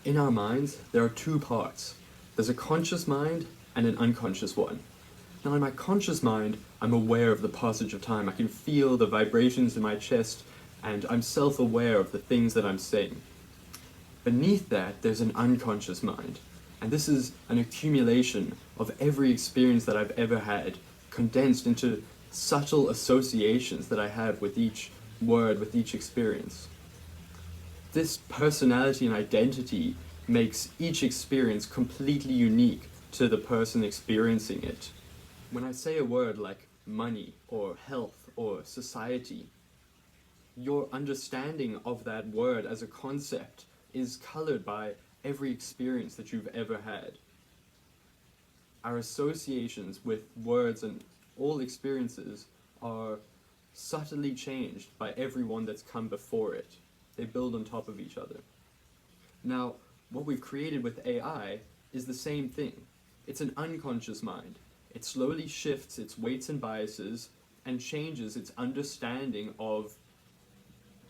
In our minds, there are two parts. There's a conscious mind and an unconscious one. Now, in my conscious mind, I'm aware of the passage of time. I can feel the vibrations in my chest, and I'm self-aware of the things that I'm saying. Beneath that, there's an unconscious mind. And this is an accumulation of every experience that I've ever had, condensed into subtle associations that I have with each word, with each experience. This personality and identity makes each experience completely unique to the person experiencing it. When I say a word like money or health or society, your understanding of that word as a concept is colored by every experience that you've ever had. Our associations with words and all experiences are subtly changed by everyone that's come before it. They build on top of each other. Now, what we've created with AI is the same thing. It's an unconscious mind. It slowly shifts its weights and biases and changes its understanding of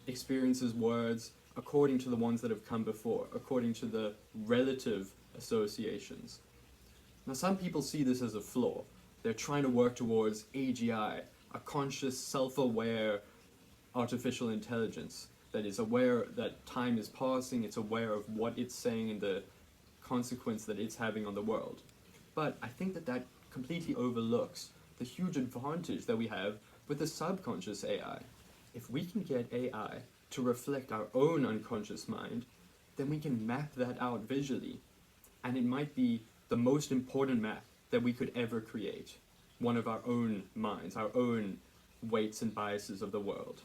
experiences, words, according to the ones that have come before, according to the relative associations. Now, some people see this as a flaw. They're trying to work towards AGI, a conscious, self-aware artificial intelligence that is aware that time is passing, it's aware of what it's saying and the consequence that it's having on the world. But I think that that completely overlooks the huge advantage that we have with the subconscious AI. If we can get AI to reflect our own unconscious mind, then we can map that out visually. And it might be the most important map that we could ever create. One of our own minds, our own weights and biases of the world.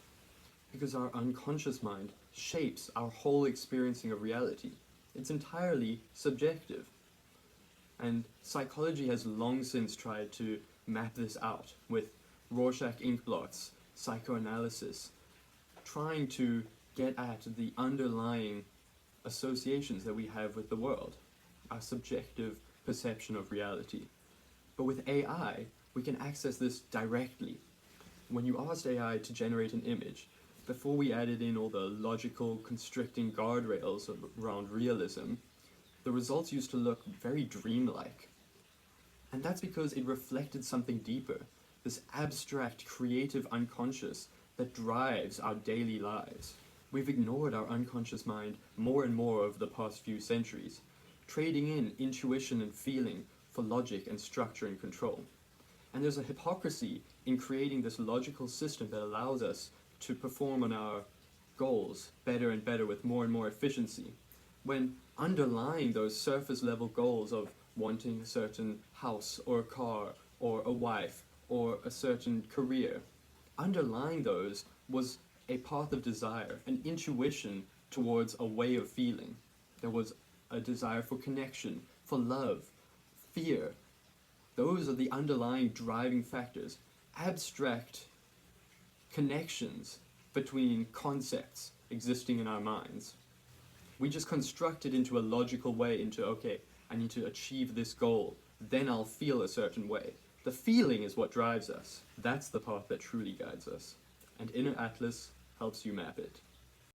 Because our unconscious mind shapes our whole experiencing of reality. It's entirely subjective. And psychology has long since tried to map this out with Rorschach ink blots, psychoanalysis, trying to get at the underlying associations that we have with the world, our subjective perception of reality. But with AI, we can access this directly. When you asked AI to generate an image, before we added in all the logical, constricting guardrails around realism, the results used to look very dreamlike. And that's because it reflected something deeper, this abstract, creative unconscious that drives our daily lives. We've ignored our unconscious mind more and more over the past few centuries, trading in intuition and feeling for logic and structure and control. And there's a hypocrisy in creating this logical system that allows us to perform on our goals better and better with more and more efficiency, when underlying those surface level goals of wanting a certain house or a car or a wife or a certain career, underlying those was a path of desire, an intuition towards a way of feeling. There was a desire for connection, for love, fear. Those are the underlying driving factors. Abstract connections between concepts existing in our minds. We just construct it into a logical way into, okay, I need to achieve this goal, then I'll feel a certain way. The feeling is what drives us. That's the path that truly guides us. And Inner Atlas helps you map it.